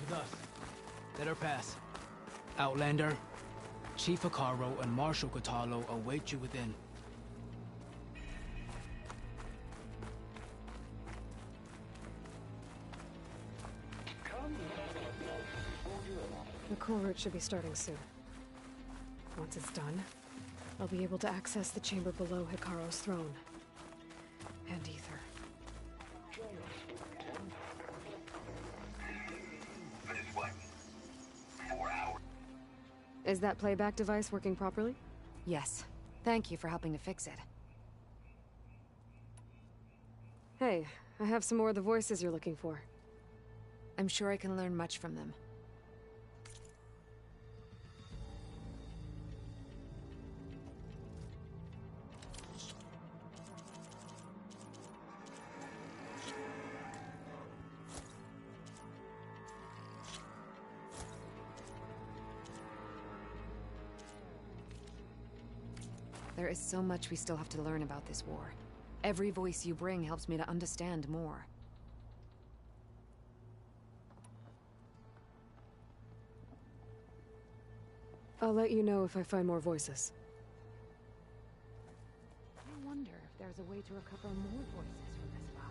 with us. Let her pass. Outlander, Chief Hikaru and Marshal Katalo await you within. The core route should be starting soon. Once it's done, I'll be able to access the chamber below Hikaru's throne. And Ether. Is that playback device working properly? Yes. Thank you for helping to fix it. Hey, I have some more of the voices you're looking for. I'm sure I can learn much from them. There is so much we still have to learn about this war. Every voice you bring helps me to understand more. I'll let you know if I find more voices. I wonder if there's a way to recover more voices from this box.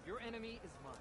Your enemy is mine.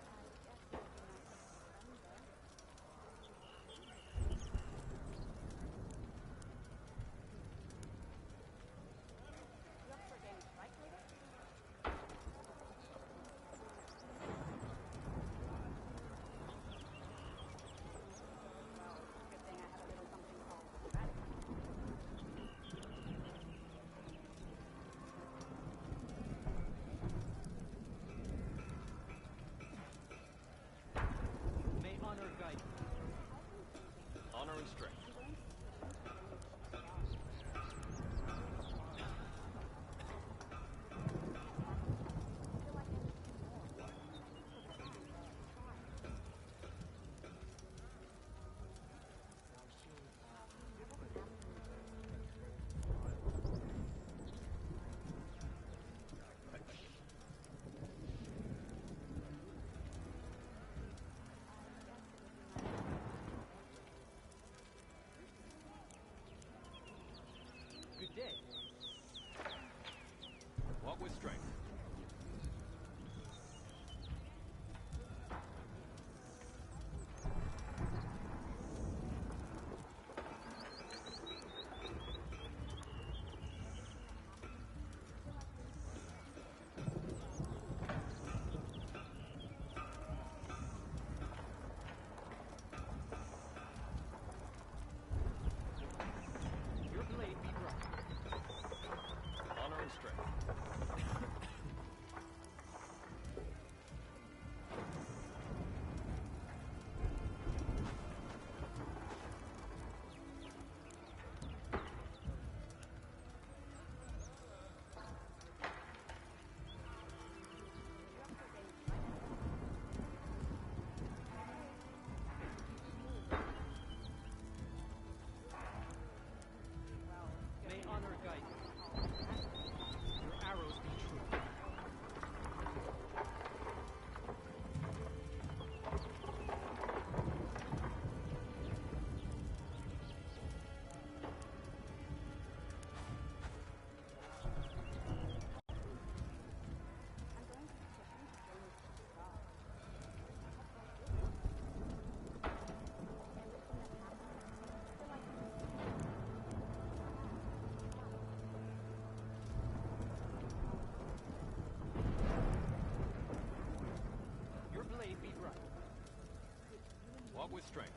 with strength.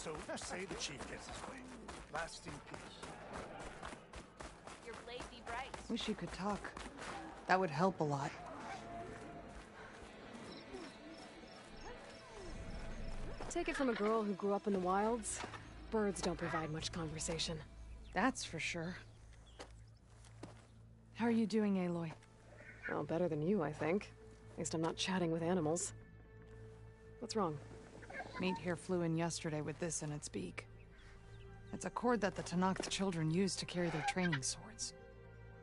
So, let's say the chief gets his way. Lasting peace. Your blade be bright. Wish you could talk. That would help a lot. Take it from a girl who grew up in the wilds. Birds don't provide much conversation. That's for sure. How are you doing, Aloy? Well, better than you, I think. At least I'm not chatting with animals. What's wrong? Meat here flew in yesterday with this in its beak. It's a cord that the Tenakth children use to carry their training swords.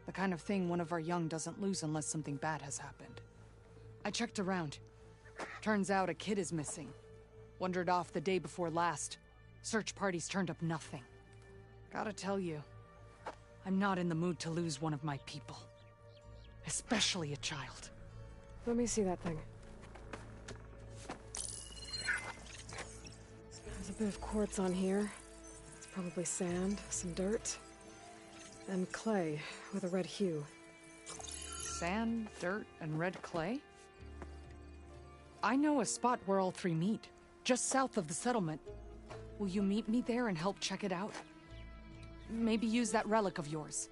The kind of thing one of our young doesn't lose unless something bad has happened. I checked around. Turns out a kid is missing. Wandered off the day before last. Search parties turned up nothing. Gotta tell you, I'm not in the mood to lose one of my people. Especially a child. Let me see that thing. There's a bit of quartz on here. It's probably sand, some dirt, and clay with a red hue. Sand, dirt, and red clay? I know a spot where all three meet, just south of the settlement. Will you meet me there and help check it out? Maybe use that relic of yours.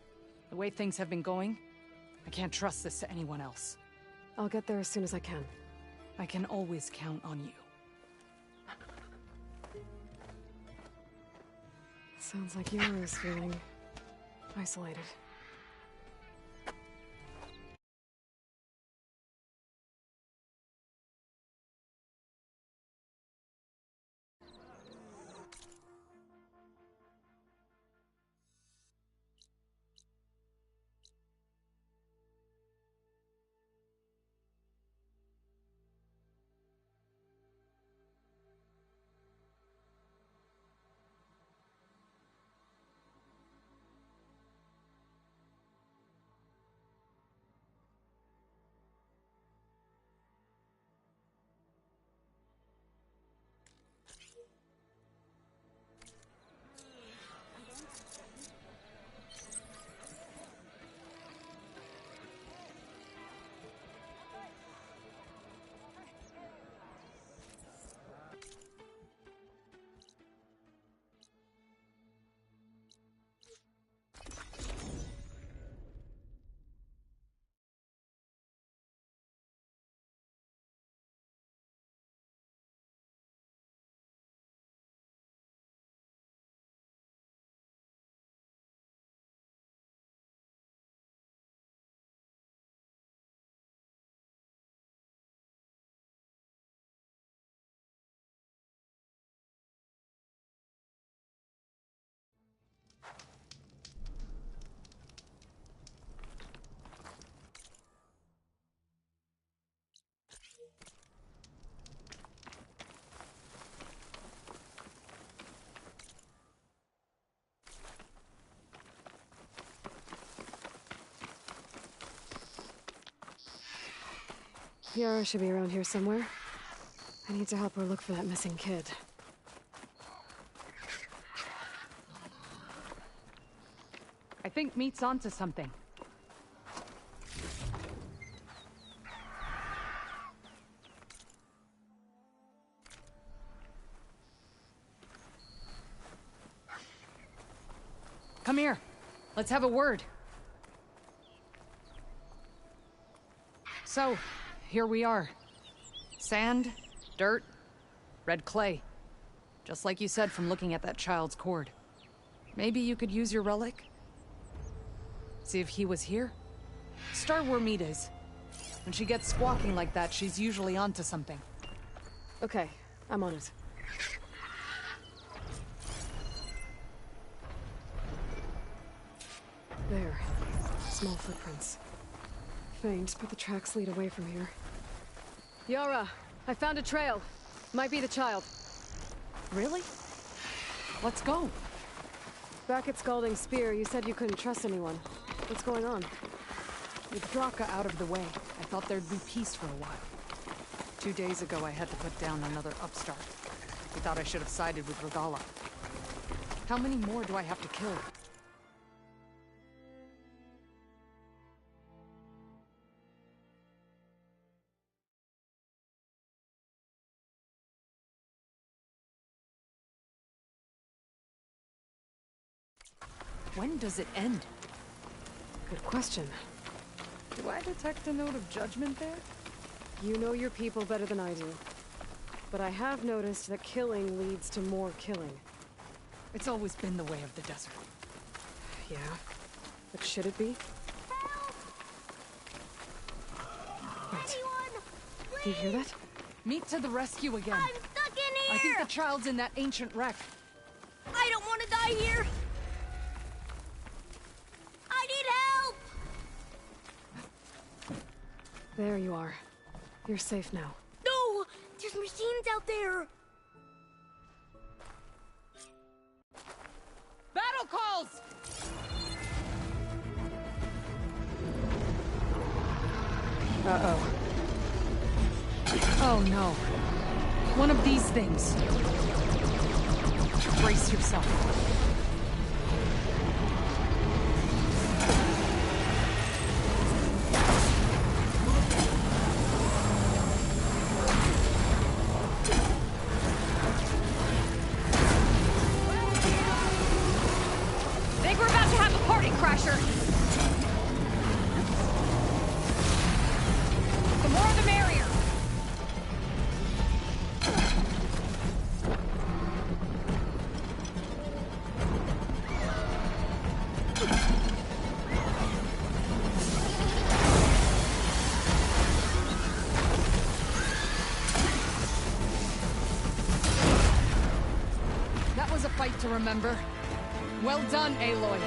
The way things have been going, I can't trust this to anyone else. I'll get there as soon as I can. I can always count on you. Sounds like Yara is feeling isolated. Yara should be around here somewhere. I need to help her look for that missing kid. I think Meat's onto something. Come here. Let's have a word. So, here we are. Sand, dirt, red clay. Just like you said from looking at that child's cord. Maybe you could use your relic? See if he was here? Start where Meat is. When she gets squawking like that, she's usually onto something. Okay, I'm on it. There. Small footprints. Faint, but the tracks lead away from here. Yara, I found a trail. Might be the child. Really? Let's go. Back at Scalding Spear, you said you couldn't trust anyone. What's going on? With Draka out of the way, I thought there'd be peace for a while. 2 days ago, I had to put down another upstart. I thought I should have sided with Regala. How many more do I have to kill? When does it end? Good question. Do I detect a note of judgment there? You know your people better than I do. But I have noticed that killing leads to more killing. It's always been the way of the desert. Yeah. But should it be? Wait. Do you hear that? Meet to the rescue again. I'm stuck in here! I think the child's in that ancient wreck. I don't want to die here! I need help! There you are. You're safe now. No! There's machines out there! Battle calls! Uh-oh. Oh no. One of these things. Brace yourself. Think we're about to have a party crasher! The more the merrier! That was a fight to remember. Well done, Aloy.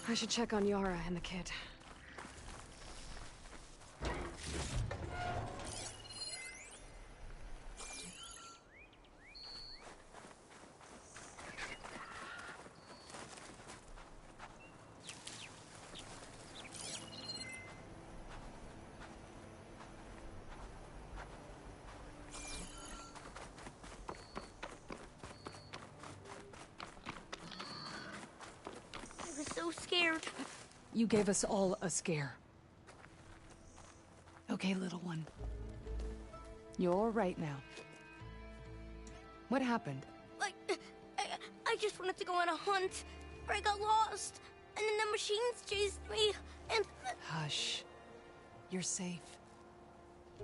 I should check on Yara and the kid. I was so scared. You gave us all a scare. Okay, little one. You're right now. What happened? I just wanted to go on a hunt, but I got lost, and then the machines chased me, and... Hush. You're safe.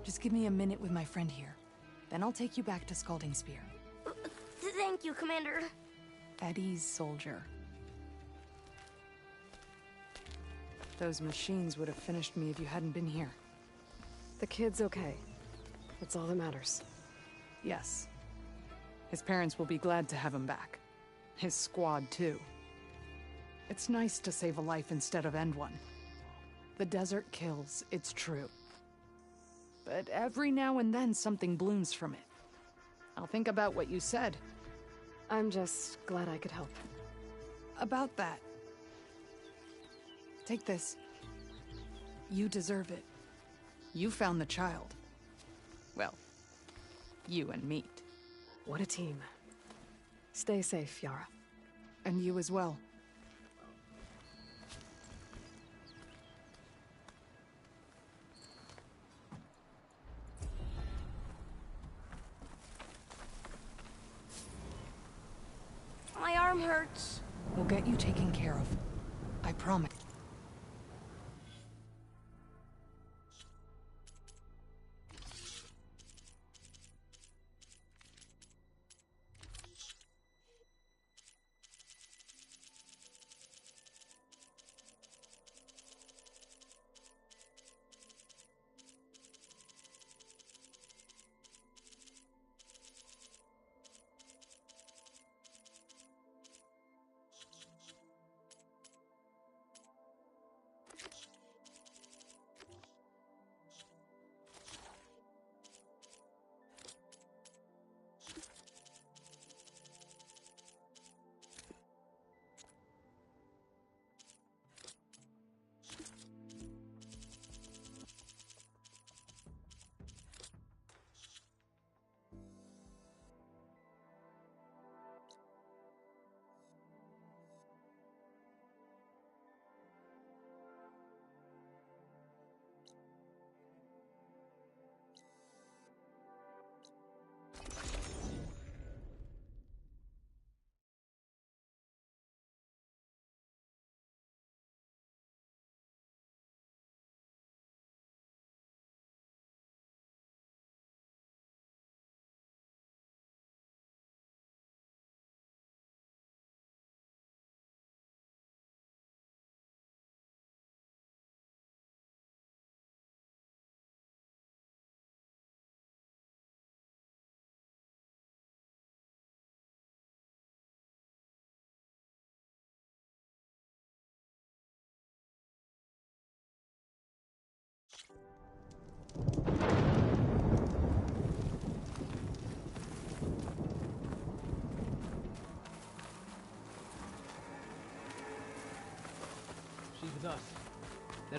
Just give me a minute with my friend here. Then I'll take you back to Scalding Spear. Thank you, Commander. Eddie's soldier. Those machines would have finished me if you hadn't been here. The kid's okay. That's all that matters. Yes. His parents will be glad to have him back. His squad, too. It's nice to save a life instead of end one. The desert kills, it's true. But every now and then something blooms from it. I'll think about what you said. I'm just glad I could help. About that. Take this. You deserve it. You found the child. Well, you and Meat. What a team. Stay safe, Yara. And you as well. My arm hurts. We'll get you taken care of. I promise.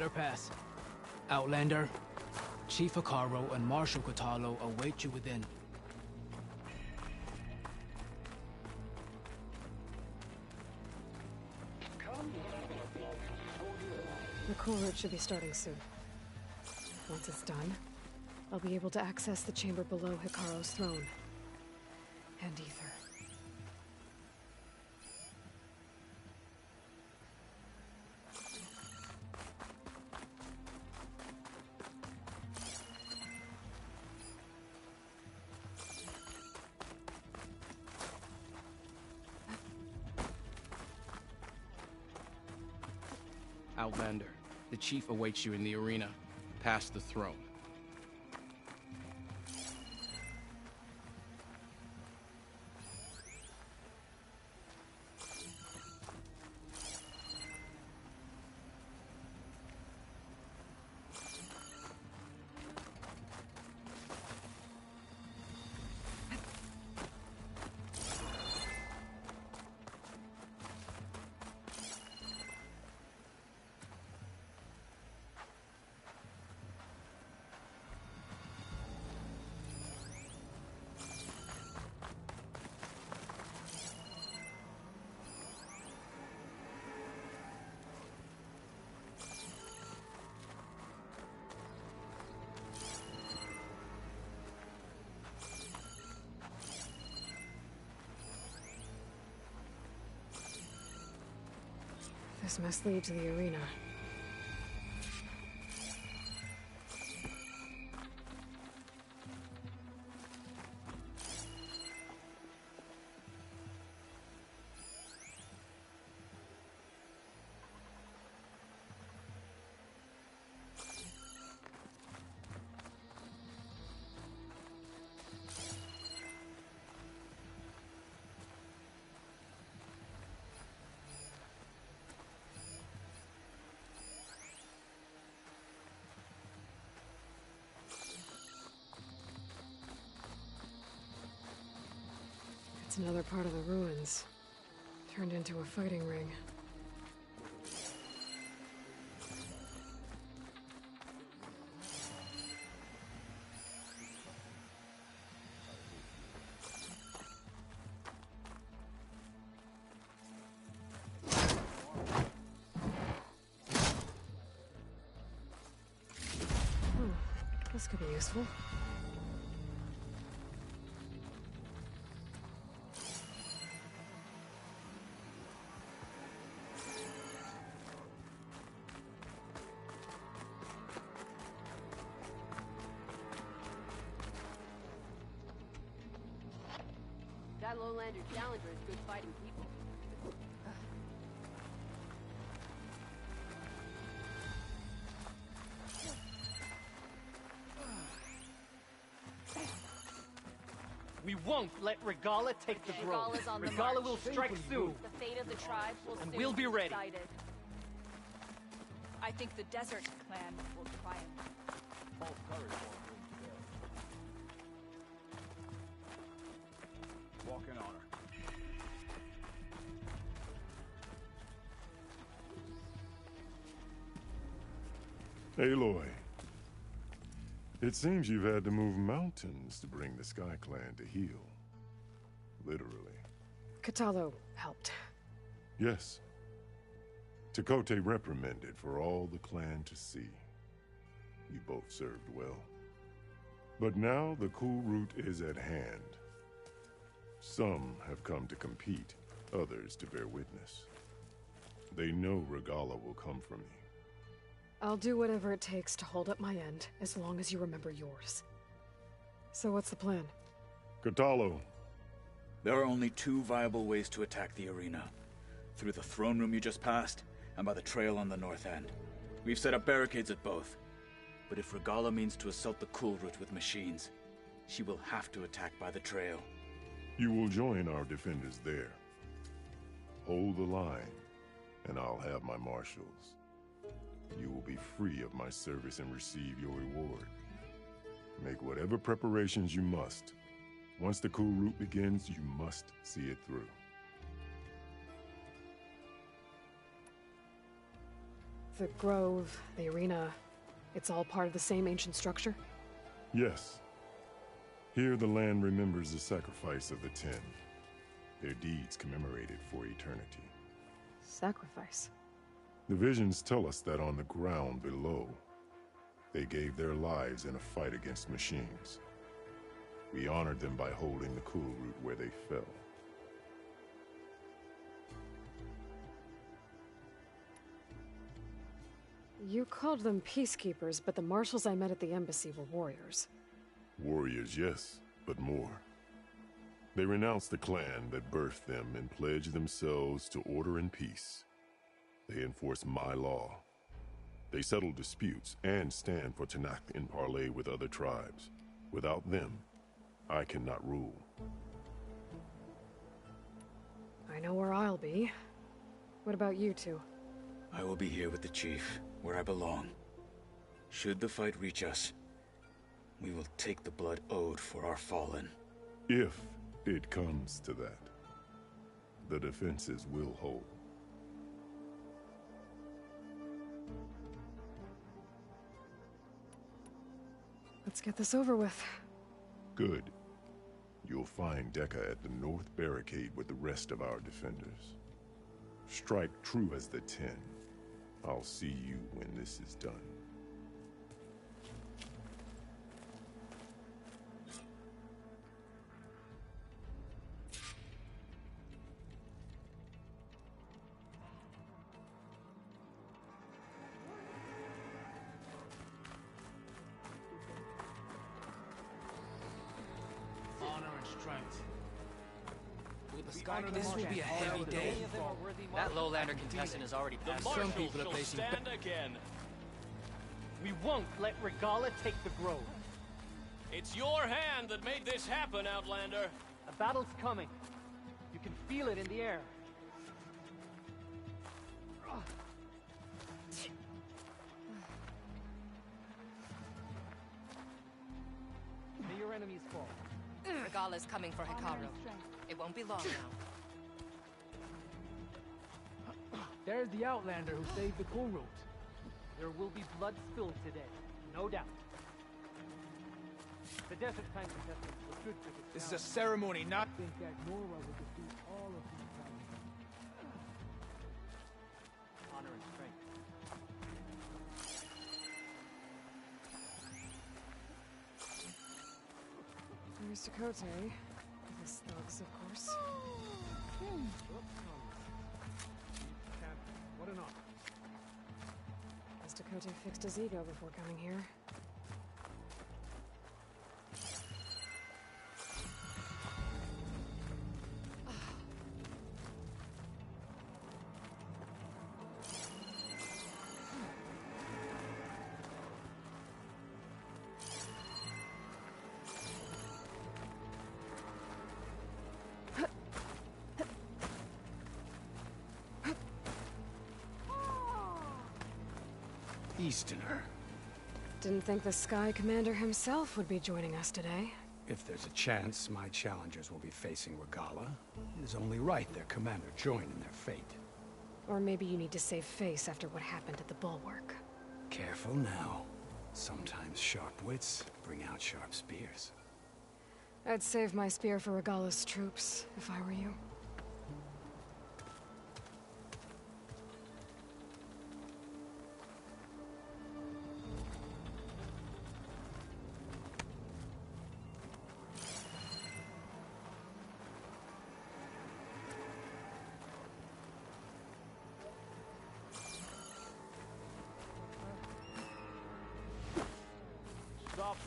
Let her pass. Outlander, Chief Hikaru and Marshal Catallo await you within. The cool route should be starting soon. Once it's done, I'll be able to access the chamber below Hikaru's throne. And Ether. Outlander, the chief awaits you in the arena, past the throne. This must lead to the arena. It's another part of the ruins, turned into a fighting ring. This could be useful. That Lowlander Challenger is good fighting people. We won't let Regala take the grove. Regala's on the Regala march. will strike soon. The fate of the tribe will And soon we'll be ready. decided. I think the Desert Clan will triumph. Walk in honor. Aloy, it seems you've had to move mountains to bring the Sky Clan to heel. Literally. Catallo helped. Yes. Tekote reprimanded for all the clan to see. You both served well. But now the cool route is at hand. Some have come to compete, others to bear witness. They know Regala will come from you. I'll do whatever it takes to hold up my end, as long as you remember yours. So what's the plan? Catallo. There are only two viable ways to attack the arena. Through the throne room you just passed, and by the trail on the north end. We've set up barricades at both. But if Regala means to assault the cool route with machines, she will have to attack by the trail. You will join our defenders there. Hold the line, and I'll have my marshals. You will be free of my service and receive your reward. Make whatever preparations you must. Once the cool route begins, you must see it through. The grove, the arena, it's all part of the same ancient structure? Yes. Here the land remembers the sacrifice of the 10. Their deeds commemorated for eternity. Sacrifice? The visions tell us that on the ground below, they gave their lives in a fight against machines. We honored them by holding the cool root where they fell. You called them peacekeepers, but the marshals I met at the embassy were warriors. Warriors, yes, but more. They renounced the clan that birthed them and pledged themselves to order and peace. They enforce my law. They settle disputes and stand for Tanakh in parley with other tribes. Without them, I cannot rule. I know where I'll be. What about you two? I will be here with the chief, where I belong. Should the fight reach us, we will take the blood owed for our fallen. If it comes to that, the defenses will hold. Let's get this over with. Good. You'll find Dekka at the north barricade with the rest of our defenders. Strike true as the 10. I'll see you when this is done. Honor and strength. This will be a heavy day. That lowlander contestant has already passed. Some people are facing. Again. We won't let Regala take the grove. It's your hand that made this happen, Outlander. A battle's coming. You can feel it in the air. May your enemies fall. Regala's coming for Hikaru. It won't be long now. There's the Outlander who saved the cool route. There will be blood spilled today, no doubt. The desert time contestants were good for this. This is a ceremony, not think that Nora will defeat all of these challenges. Honor and strength. There's Dakota. This thugs, of course. What an honor. Has Dakota fixed his ego before coming here? Easterner. Didn't think the Sky Commander himself would be joining us today. If there's a chance my challengers will be facing Regala, it is only right their commander join in their fate. Or maybe you need to save face after what happened at the Bulwark. Careful now. Sometimes sharp wits bring out sharp spears. I'd save my spear for Regala's troops, if I were you.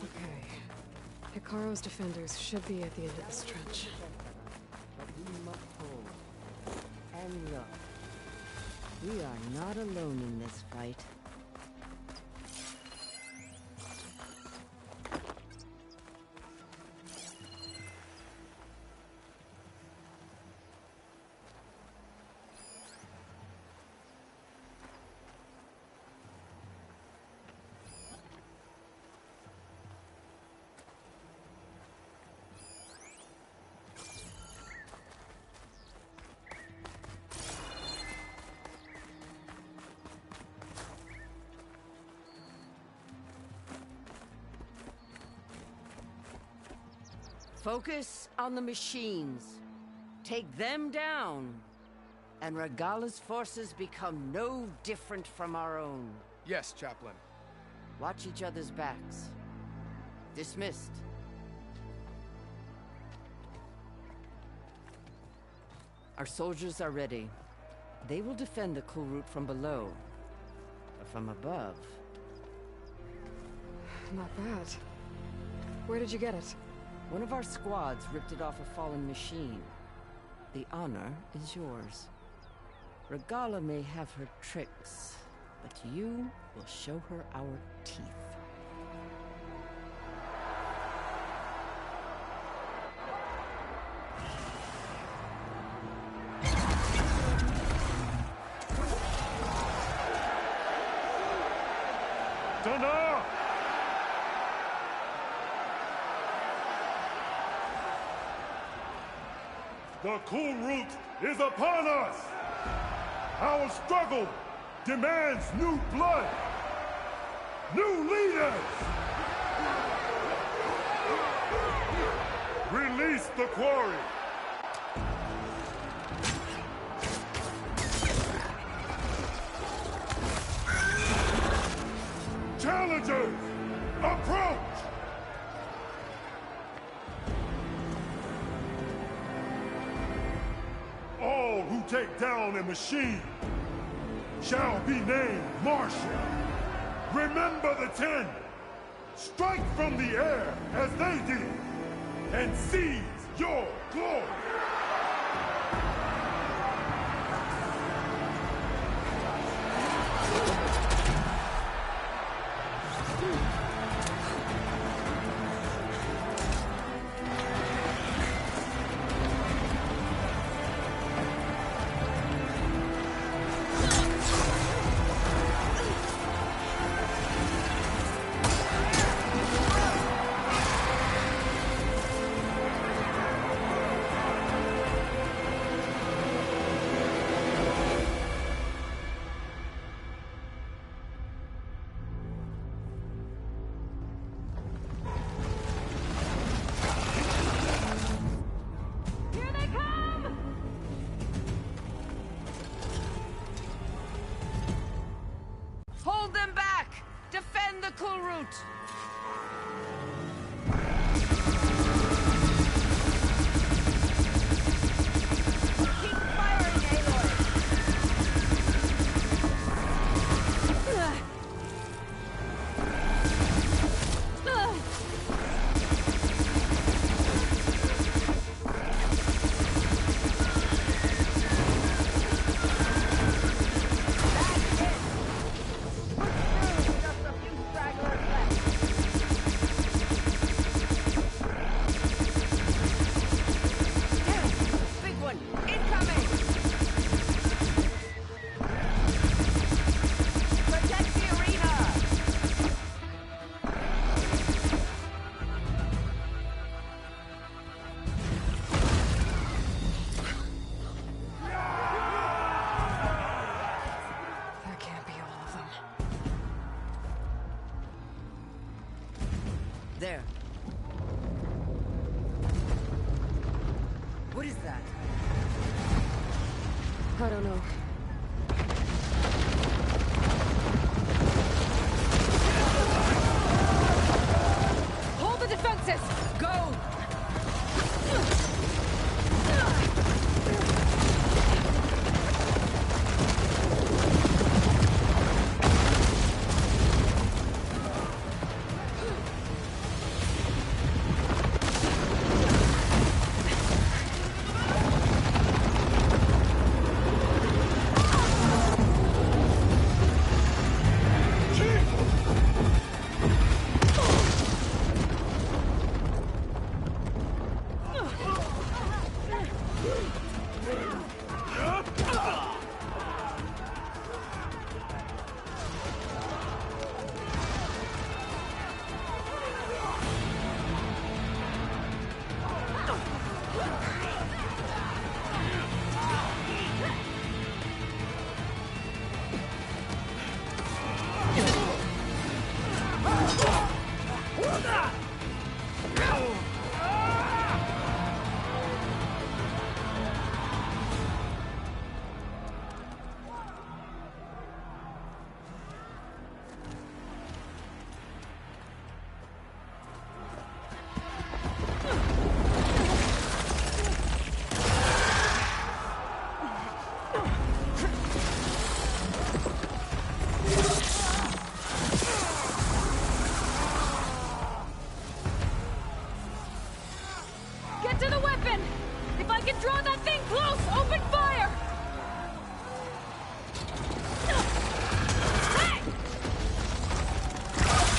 Okay. Hikaru's defenders should be at the end of this trench. But we must hold. And look, we are not alone in this fight. Focus on the machines. Take them down, and Regala's forces become no different from our own. Yes, Chaplain. Watch each other's backs. Dismissed. Our soldiers are ready. They will defend the cool route from below. But from above... Not bad. Where did you get it? One of our squads ripped it off a fallen machine. The honor is yours. Regala may have her tricks, but you will show her our teeth. Thunder! The cool route is upon us! Our struggle demands new blood! New leaders! Release the quarry! Challengers, approach! All who take down a machine shall be named Marshal. Remember the 10. Strike from the air as they did, and seize your glory. Hold them back! Defend the cool route! Keep firing, Aloy! There. What is that? I don't know. Hold the defenses! Go! in! If I can draw that thing close, open fire! Hey!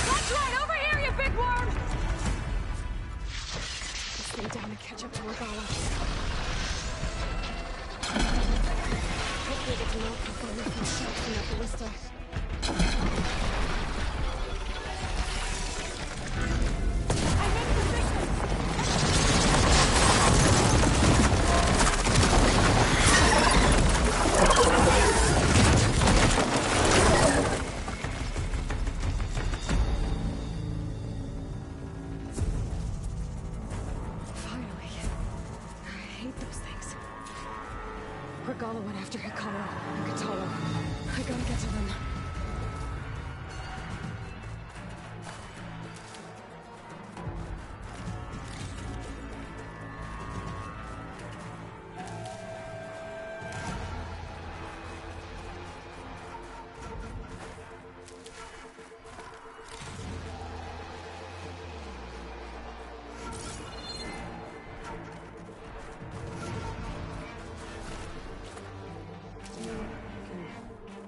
That's right, over here, you big worm! Stay down and catch up to Regala. Hopefully they can knock her fire from shots in that ballista. Regala went after Hikaru and Katalo. I gotta get to them.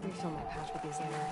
Refill my pouch with these later.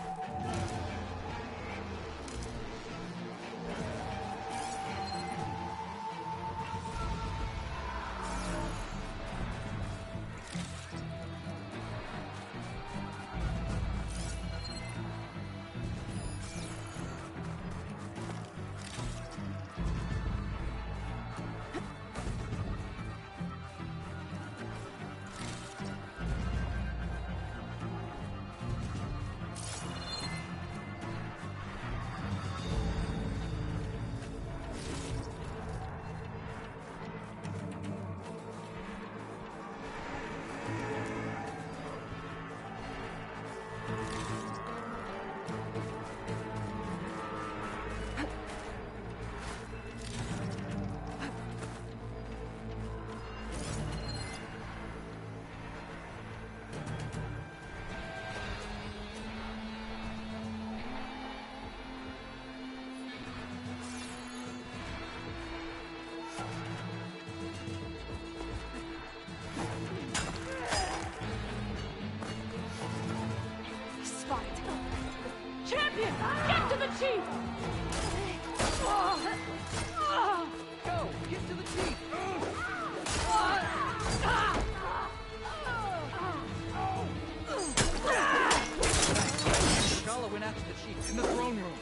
Champion! Get to the chief! Go! Get to the chief! Regala went after the chief in the throne room.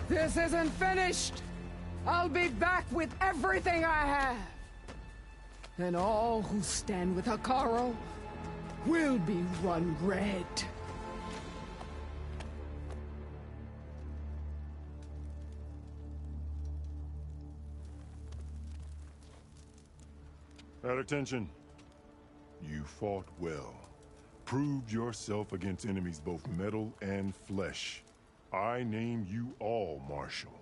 This isn't finished! I'll be back with everything I have! and all who stand with Hekarro will be run red. At attention. You fought well. Proved yourself against enemies both metal and flesh. I name you all Marshal.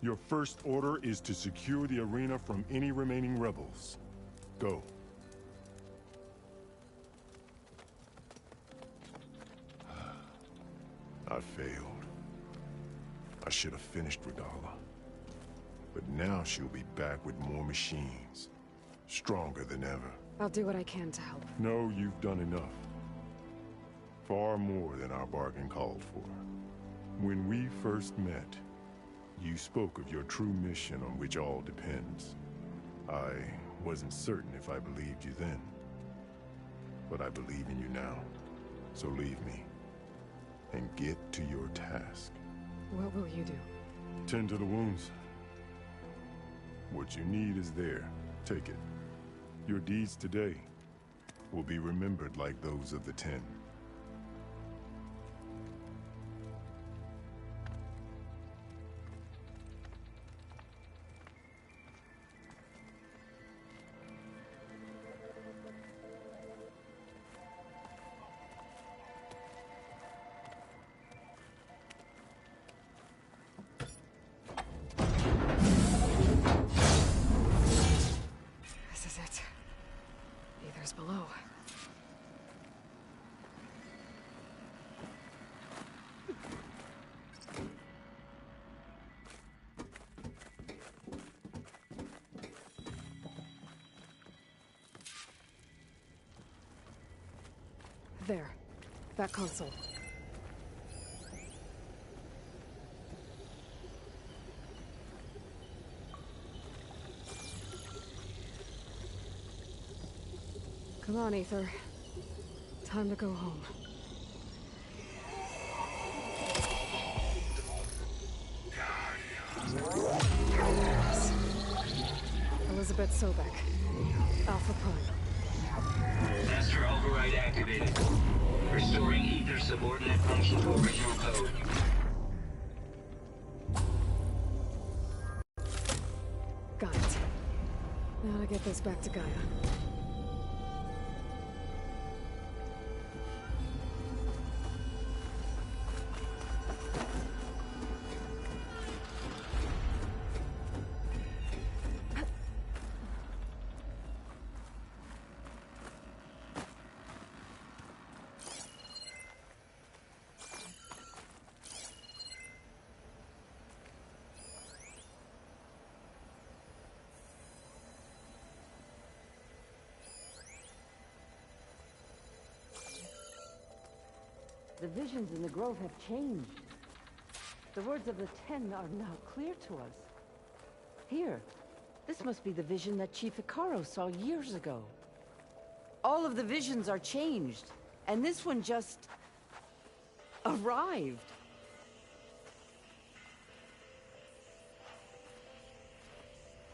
Your first order is to secure the arena from any remaining rebels. Go. I failed. I should have finished Regala. But now she'll be back with more machines. Stronger than ever. I'll do what I can to help. No, you've done enough. Far more than our bargain called for. When we first met, you spoke of your true mission on which all depends. I wasn't certain if I believed you then. But I believe in you now. So leave me. And get to your task. What will you do? Tend to the wounds. What you need is there. Take it. Your deeds today will be remembered like those of the 10. Below. There. That console. Come on, Aether. Time to go home. Elizabeth Sobek. Alpha Prime. Master override activated. Restoring Aether subordinate function to original code. Got it. Now to get this back to Gaia. The visions in the Grove have changed. The words of the 10 are now clear to us. Here, this must be the vision that Chief Hekarro saw years ago. All of the visions are changed, and this one just arrived.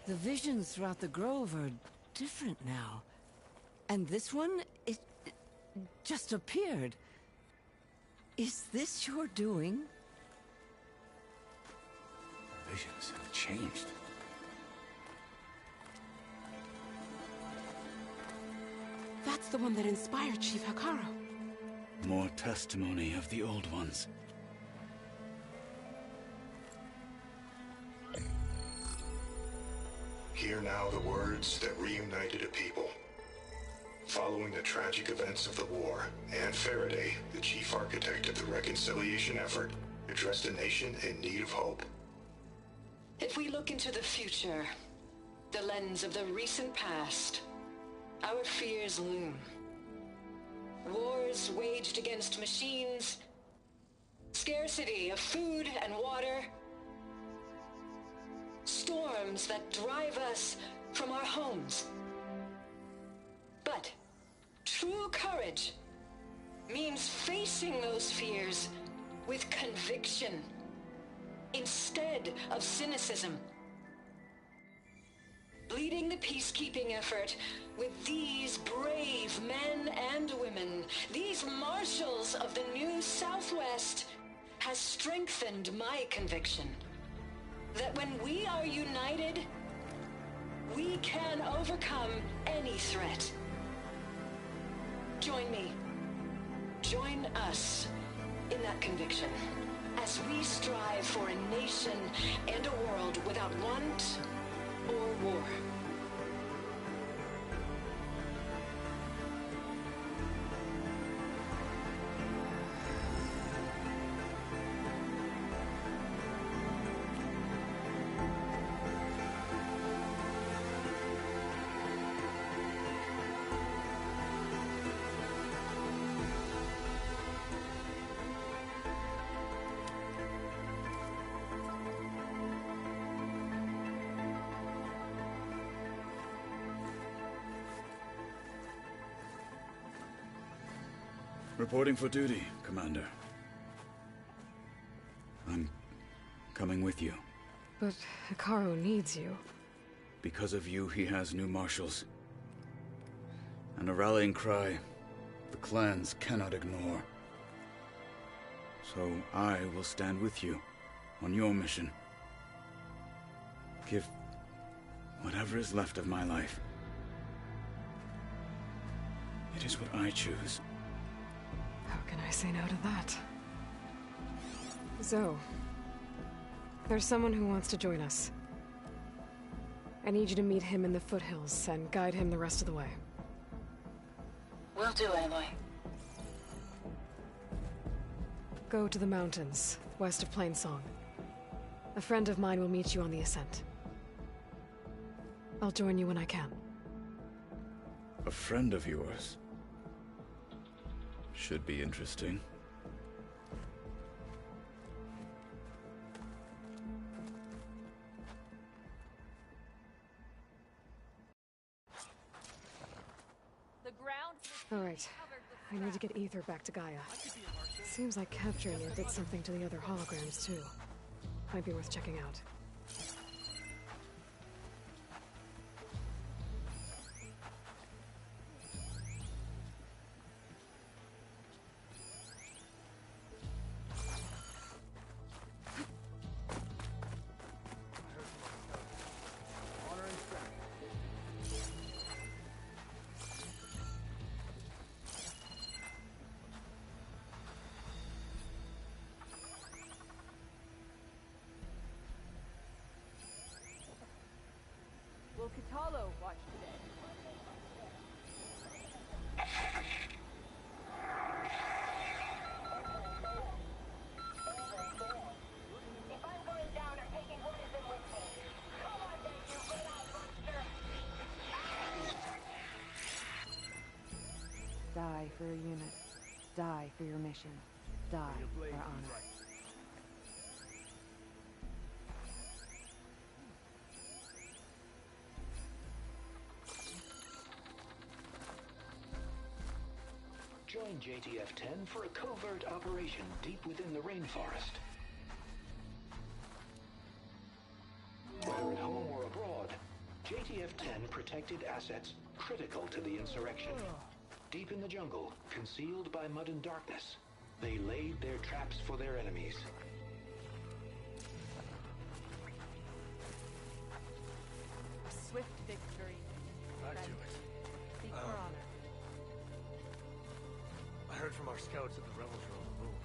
The visions throughout the Grove are different now. And this one, it just appeared. Is this your doing? Visions have changed. That's the one that inspired Chief Hekarro. More testimony of the old ones. Hear now the words that reunited a people. Following the tragic events of the war, Anne Faraday, the chief architect of the reconciliation effort, addressed a nation in need of hope. If we look into the future, the lens of the recent past, our fears loom. Wars waged against machines, scarcity of food and water, storms that drive us from our homes. But true courage means facing those fears with conviction instead of cynicism. leading the peacekeeping effort with these brave men and women, these marshals of the new Southwest, has strengthened my conviction that when we are united, we can overcome any threat. Join me. Join us in that conviction as we strive for a nation and a world without want or war. Reporting for duty, Commander. I'm coming with you. But Hikaru needs you. Because of you, he has new marshals. And a rallying cry the clans cannot ignore. So I will stand with you on your mission. Give whatever is left of my life. It is what I choose. How can I say no to that? Zoe, there's someone who wants to join us. I need you to meet him in the foothills and guide him the rest of the way. Will do, Aloy. Go to the mountains, west of Plainsong. A friend of mine will meet you on the ascent. I'll join you when I can. A friend of yours? Should be interesting. The ground. All right. I need to get Ether back to Gaia. Seems like capturing it did something to the other holograms, too. Might be worth checking out. Will Katalo watch today? Die for your unit. Die for your mission. Die for honor. Join JTF-10 for a covert operation deep within the rainforest. Whether at home or abroad, JTF-10 protected assets critical to the insurrection. Deep in the jungle, concealed by mud and darkness, they laid their traps for their enemies. A swift victory. Back to it. Seek for honor. I heard from our scouts that the rebels are on the move.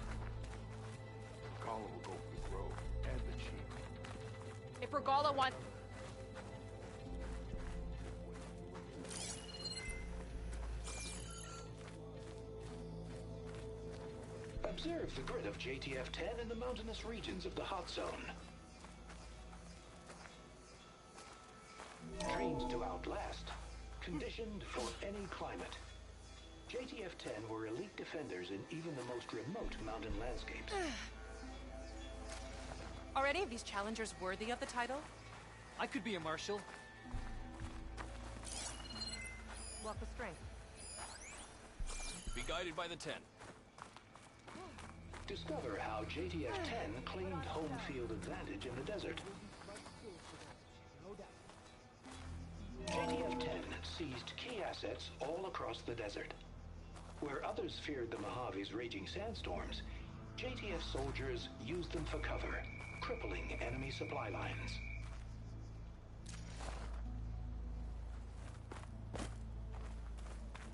Regala will go for the grove and the chief. If Regala wants... Observe the grid of JTF-10 in the mountainous regions of the hot zone. Trained to outlast, conditioned for any climate. JTF-10 were elite defenders in even the most remote mountain landscapes. Are any of these challengers worthy of the title? I could be a marshal. Walk with strength. Be guided by the 10. Discover how JTF-10 claimed home field advantage in the desert. seized key assets all across the desert. Where others feared the Mojave's raging sandstorms, JTF soldiers used them for cover, crippling enemy supply lines.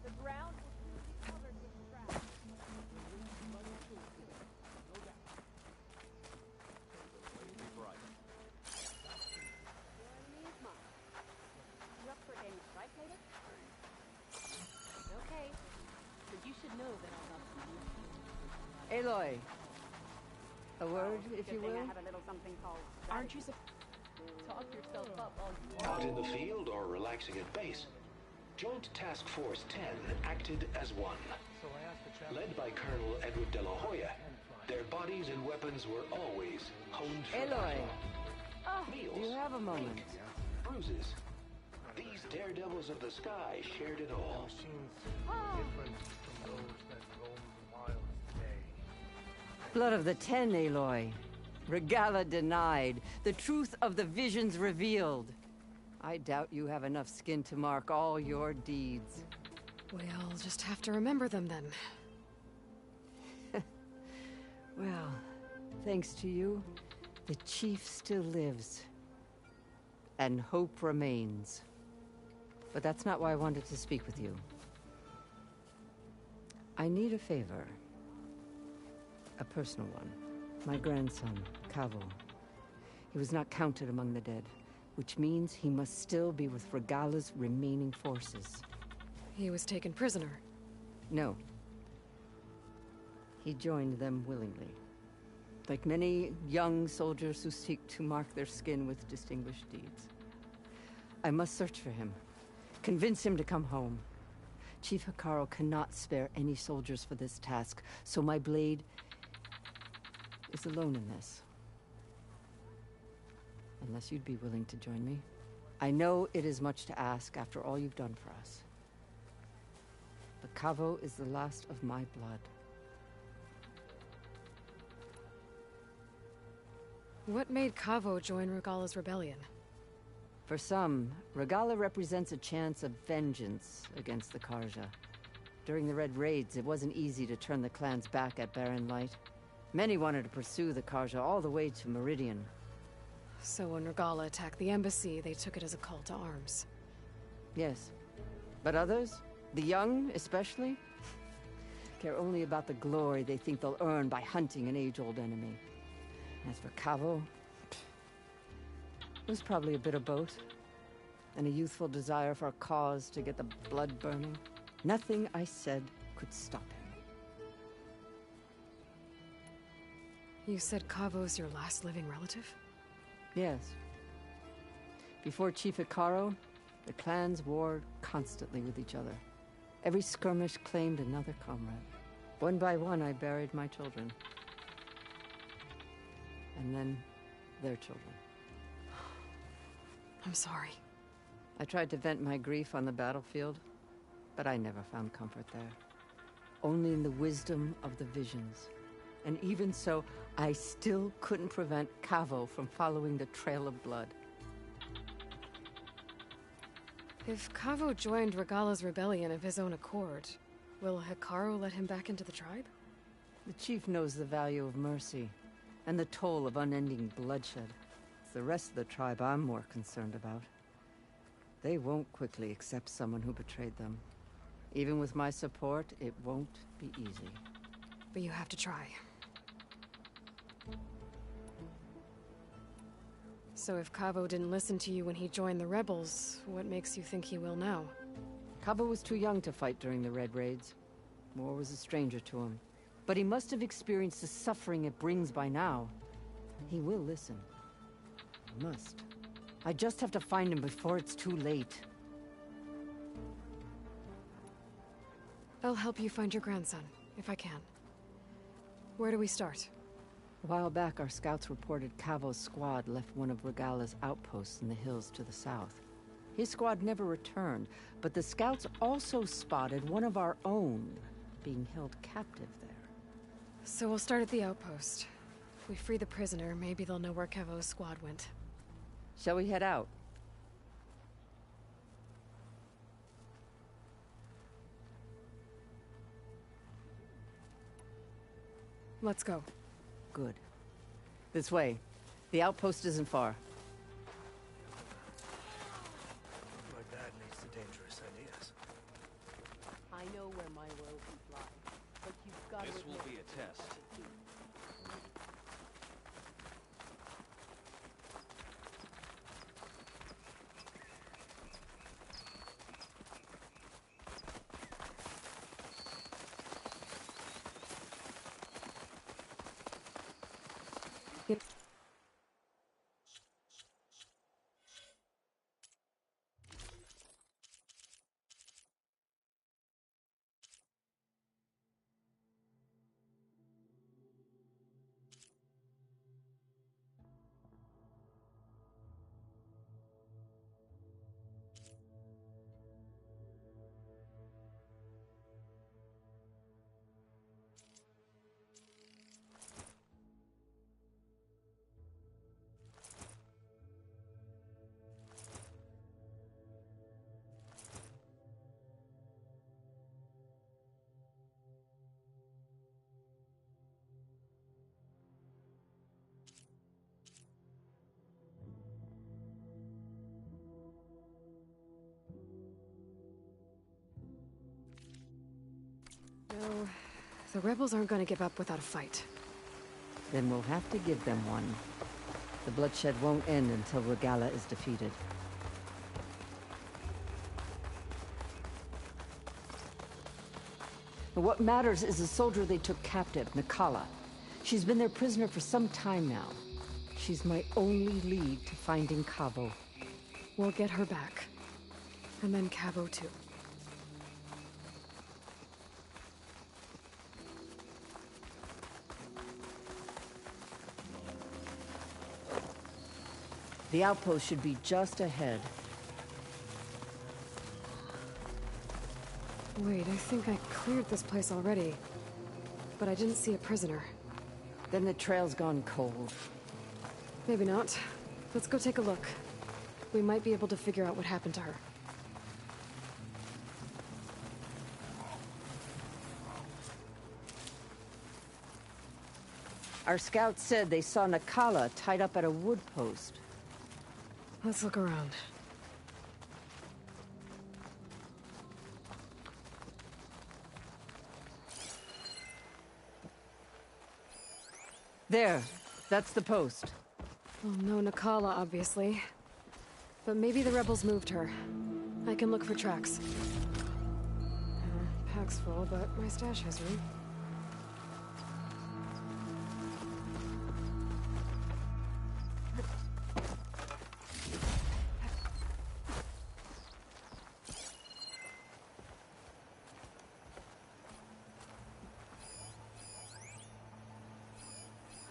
The ground will soon be covered with trash. You up for a game of strike later? Okay. But you should know that I'll love some music. Aloy. A word, if you Good thing will? I have a little something called... Aren't you talk yourself up all you want? Out in the field or relaxing at base, Joint Task Force 10 acted as one. Led by Colonel Edward De La Hoya, their bodies and weapons were always honed for Aloy. battle. Meals, Do you have a moment? bruises. These daredevils of the sky shared it all. Blood of the Ten, Aloy. Regala denied. The truth of the visions revealed. I doubt you have enough skin to mark all your deeds. We'll just have to remember them then. Well, thanks to you, the Chief still lives. And hope remains. But that's not why I wanted to speak with you. I need a favor. A personal one. My grandson, Cavo. He was not counted among the dead, which means he must still be with Regala's remaining forces. He was taken prisoner. No. He joined them willingly. Like many young soldiers who seek to mark their skin with distinguished deeds. I must search for him. Convince him to come home. Chief Hikaru cannot spare any soldiers for this task, so my blade is alone in this. Unless you'd be willing to join me. I know it is much to ask after all you've done for us. But Cavo is the last of my blood. What made Cavo join Regala's rebellion? For some, Regala represents a chance of vengeance against the Karja. During the Red Raids, it wasn't easy to turn the clans back at Barren Light. Many wanted to pursue the Karja all the way to Meridian. So when Regala attacked the embassy, they took it as a call to arms. Yes. But others, the young especially, care only about the glory they think they'll earn by hunting an age-old enemy. As for Cavo, it was probably a bit of both. And a youthful desire for a cause to get the blood burning. Nothing I said could stop him. You said Cavo's your last living relative? Yes. Before Chief Hikaru, the clans warred constantly with each other. Every skirmish claimed another comrade. One by one, I buried my children. And then their children. I'm sorry. I tried to vent my grief on the battlefield, but I never found comfort there. Only in the wisdom of the visions. And even so, I still couldn't prevent Cavo from following the trail of blood. If Cavo joined Regala's rebellion of his own accord, will Hikaru let him back into the tribe? The chief knows the value of mercy, and the toll of unending bloodshed. It's the rest of the tribe I'm more concerned about. They won't quickly accept someone who betrayed them. Even with my support, it won't be easy. But you have to try. So if Cavo didn't listen to you when he joined the rebels, what makes you think he will now? Cavo was too young to fight during the Red Raids. War was a stranger to him. But he must have experienced the suffering it brings by now. He will listen. He must. I just have to find him before it's too late. I'll help you find your grandson, if I can. Where do we start? A while back, our scouts reported Cavo's squad left one of Regala's outposts in the hills to the south. His squad never returned, but the scouts also spotted one of our own being held captive there. So we'll start at the outpost. If we free the prisoner, maybe they'll know where Cavo's squad went. Shall we head out? Let's go. Good. This way. The outpost isn't far. My dad leads to dangerous ideas. I know where my royalties lie, but you've got to. This will be a test. Yep. No, the rebels aren't gonna give up without a fight. Then we'll have to give them one. The bloodshed won't end until Regala is defeated. But what matters is the soldier they took captive, Nakala. She's been their prisoner for some time now. She's my only lead to finding Cabo. We'll get her back. And then Cabo too. The outpost should be just ahead. Wait, I think I cleared this place already. But I didn't see a prisoner. Then the trail's gone cold. Maybe not. Let's go take a look. We might be able to figure out what happened to her. Our scouts said they saw Nakala tied up at a wood post. Let's look around. There. That's the post. Well, no Nakala, obviously. But maybe the rebels moved her. I can look for tracks. Pack's full, but my stash has room.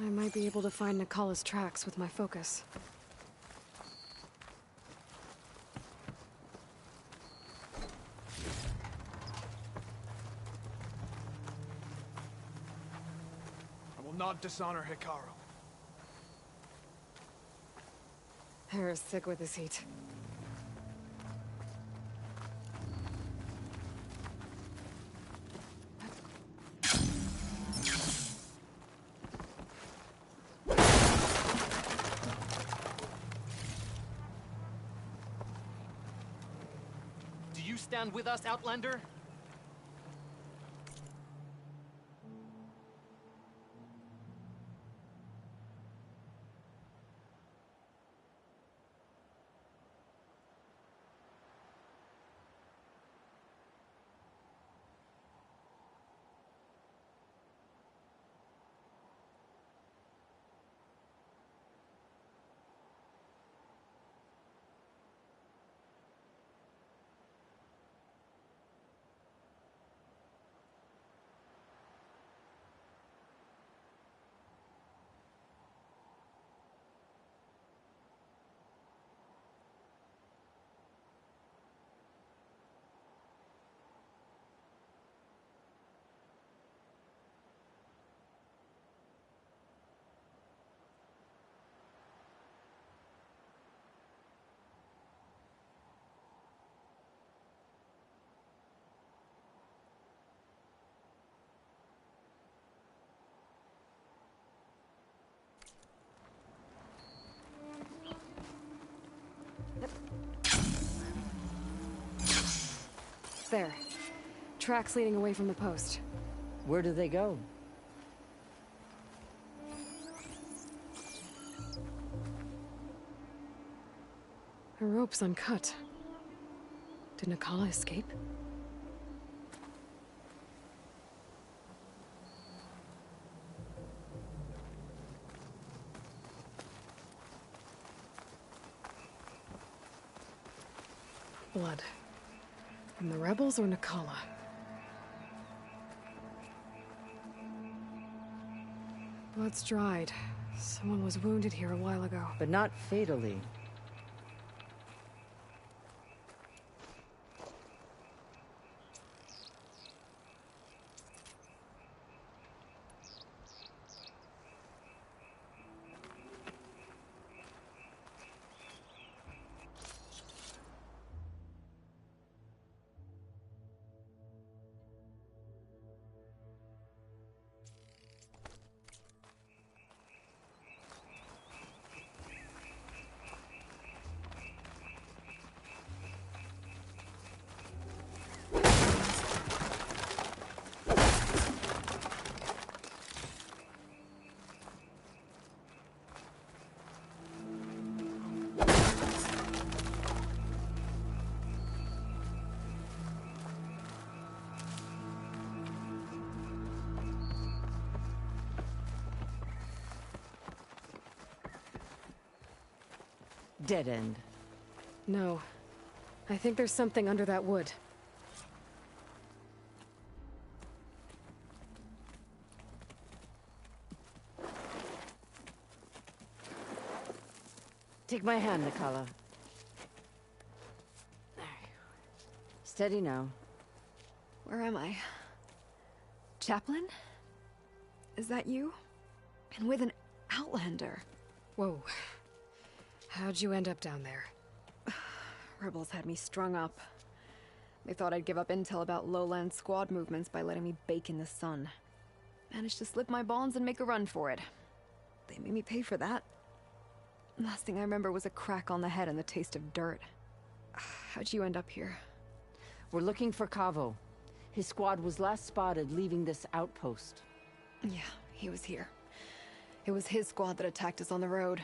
I might be able to find Nakala's tracks with my focus. I will not dishonor Hikaru. Hair is thick with this heat. Stand with us, Outlander? there. Tracks leading away from the post. Where do they go? The rope's uncut. Did Nakala escape? Blood. From the rebels or Nakala? Blood's dried. Someone was wounded here a while ago. But not fatally. Dead end. No. I think there's something under that wood. Take my hand, Nakala. Steady now. Where am I? Chaplain? Is that you? And with an Outlander. Whoa. How'd you end up down there? Rebels had me strung up. They thought I'd give up intel about lowland squad movements by letting me bake in the sun. Managed to slip my bonds and make a run for it. They made me pay for that. Last thing I remember was a crack on the head and the taste of dirt. How'd you end up here? We're looking for Cavo. His squad was last spotted leaving this outpost. Yeah, he was here. It was his squad that attacked us on the road.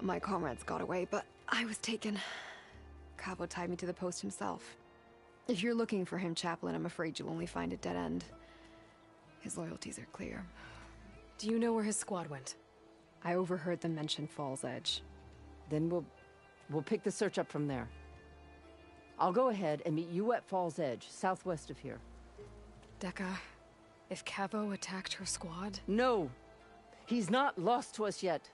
My comrades got away, but I was taken. Cavo tied me to the post himself. If you're looking for him, Chaplain, I'm afraid you'll only find a dead end. His loyalties are clear. Do you know where his squad went? I overheard them mention Fall's Edge. Then we'll pick the search up from there. I'll go ahead and meet you at Fall's Edge, southwest of here. Dekka, if Cavo attacked her squad? No! He's not lost to us yet.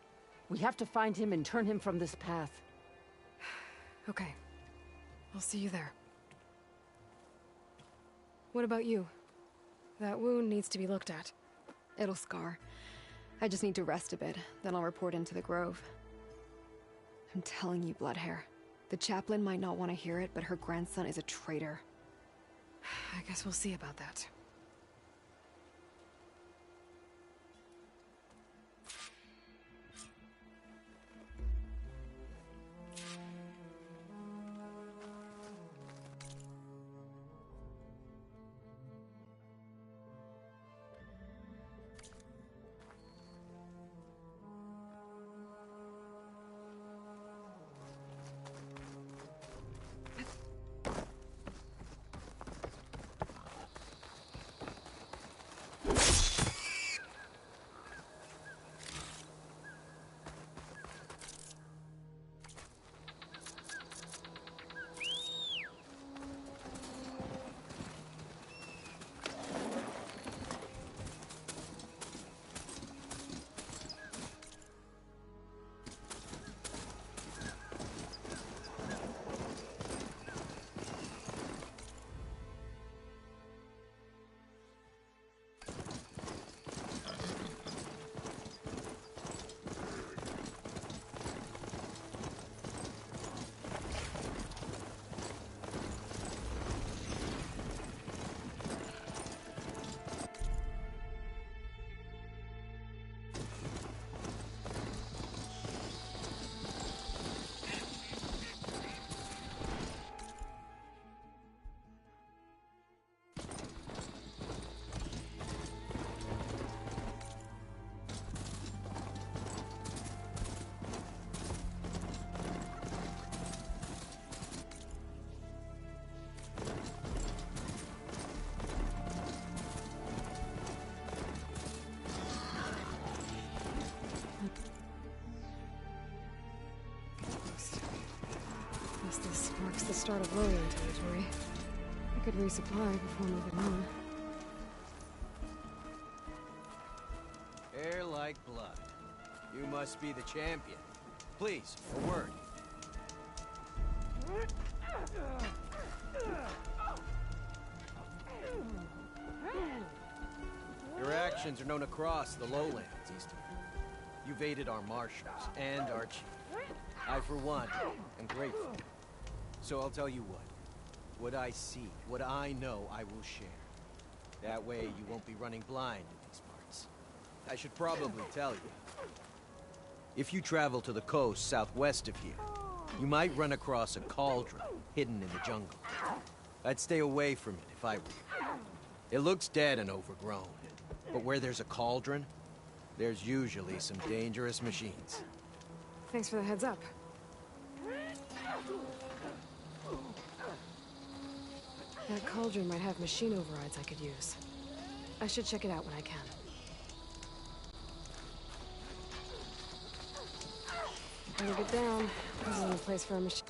We have to find him and turn him from this path. Okay. I'll see you there. What about you? That wound needs to be looked at. It'll scar. I just need to rest a bit, then I'll report into the Grove. I'm telling you, Bloodhair. The chaplain might not want to hear it, but her grandson is a traitor. I guess we'll see about that. Marks the start of lowland territory. I could resupply before moving on. Hair like blood. You must be the champion. Please, a word. Your actions are known across the lowlands, Eastern. You've aided our marshals and our chief. I, for one, am grateful. So I'll tell you what. What I see, what I know, I will share. That way you won't be running blind in these parts. I should probably tell you. If you travel to the coast southwest of here, you might run across a cauldron hidden in the jungle. I'd stay away from it if I were you. It looks dead and overgrown, but where there's a cauldron, there's usually some dangerous machines. Thanks for the heads up. That cauldron might have machine overrides I could use. I should check it out when I can. Better get down. This isn't a place for a machine.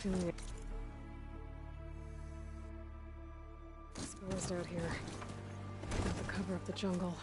feeling exposed out here. Have to cover up the jungle.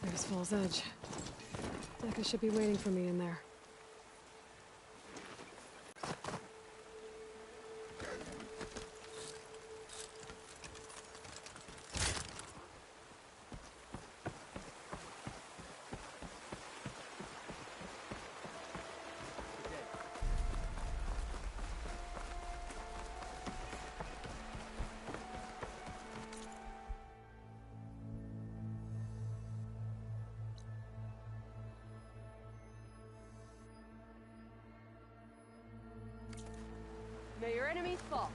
There's Fall's Edge. Becca should be waiting for me in there. May your enemies fall.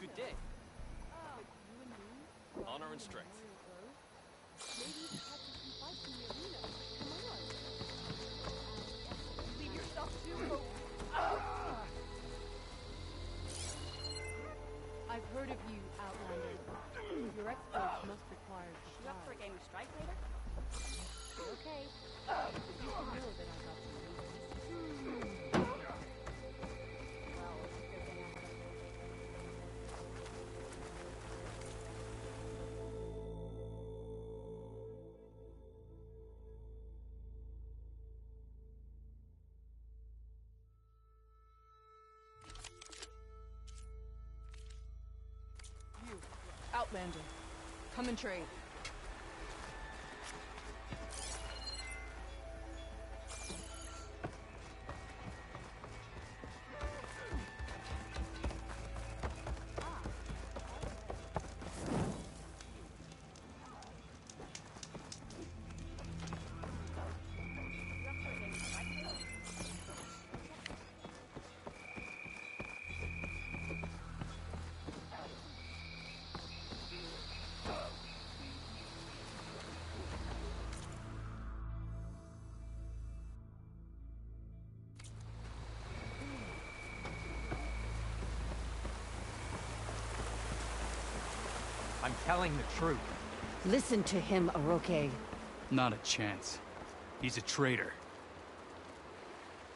Good day. Honor and strength. Leave yourself to. I've heard of you, Outlander. Your exploits must require. You up for a game of strike later? Okay. You should know that I got some. Outlander. Come and trade. I'm telling the truth. Listen to him, Oroke. Not a chance. He's a traitor.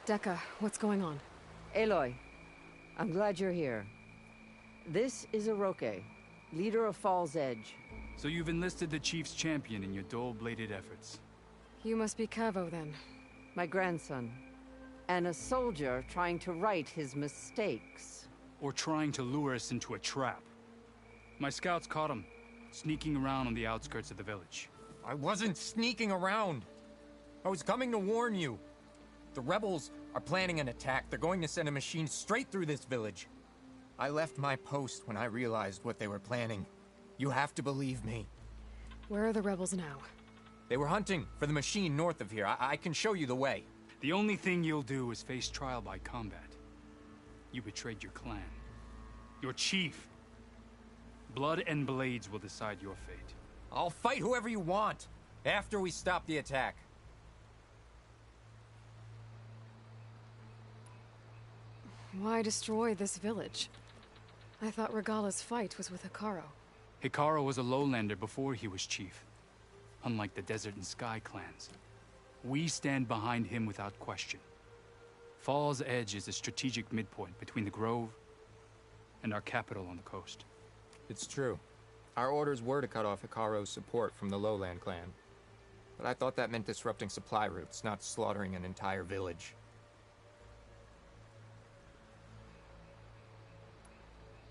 Dekka, what's going on? Aloy, I'm glad you're here. This is Oroke, leader of Fall's Edge. So you've enlisted the Chief's champion in your dull-bladed efforts. You must be Cavo, then. My grandson. And a soldier trying to right his mistakes. Or trying to lure us into a trap. My scouts caught him, sneaking around on the outskirts of the village. I wasn't sneaking around. I was coming to warn you. The rebels are planning an attack. They're going to send a machine straight through this village. I left my post when I realized what they were planning. You have to believe me. Where are the rebels now? They were hunting for the machine north of here. I can show you the way. The only thing you'll do is face trial by combat. You betrayed your clan. Your chief. Blood and blades will decide your fate. I'll fight whoever you want, after we stop the attack. Why destroy this village? I thought Regala's fight was with Hikaru. Hikaru was a lowlander before he was chief. Unlike the Desert and Sky clans. We stand behind him without question. Fall's Edge is a strategic midpoint between the Grove and our capital on the coast. It's true. Our orders were to cut off Hikaru's support from the Lowland clan. But I thought that meant disrupting supply routes, not slaughtering an entire village.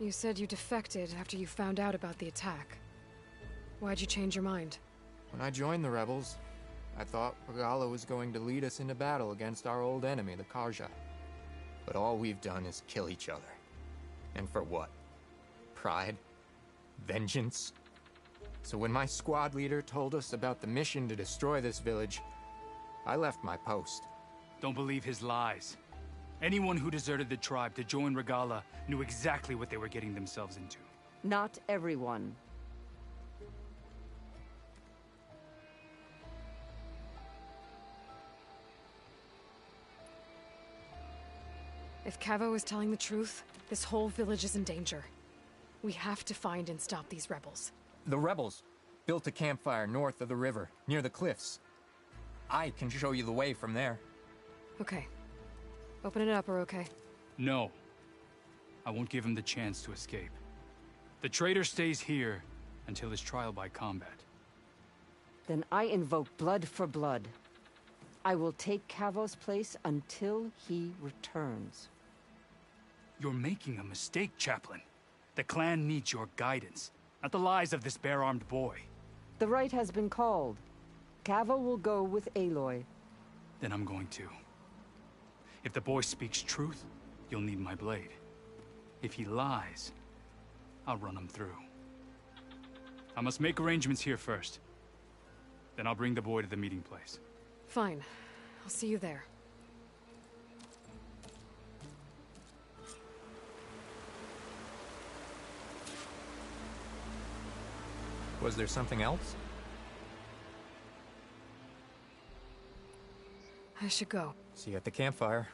You said you defected after you found out about the attack. Why'd you change your mind? When I joined the rebels, I thought Regala was going to lead us into battle against our old enemy, the Karja. But all we've done is kill each other. And for what? Pride? Vengeance? So when my squad leader told us about the mission to destroy this village, I left my post. Don't believe his lies. Anyone who deserted the tribe to join Regala knew exactly what they were getting themselves into. Not everyone. If Cavo is telling the truth, this whole village is in danger. We have to find and stop these rebels. The rebels built a campfire north of the river, near the cliffs. I can show you the way from there. Okay. Open it up, or okay? No. I won't give him the chance to escape. The traitor stays here until his trial by combat. Then I invoke blood for blood. I will take Cavo's place until he returns. You're making a mistake, Chaplain. The clan needs your guidance, not the lies of this bare-armed boy. The right has been called. Cavo will go with Aloy. Then I'm going to. If the boy speaks truth, you'll need my blade. If he lies, I'll run him through. I must make arrangements here first. Then I'll bring the boy to the meeting place. Fine. I'll see you there. Was there something else? I should go. See you at the campfire.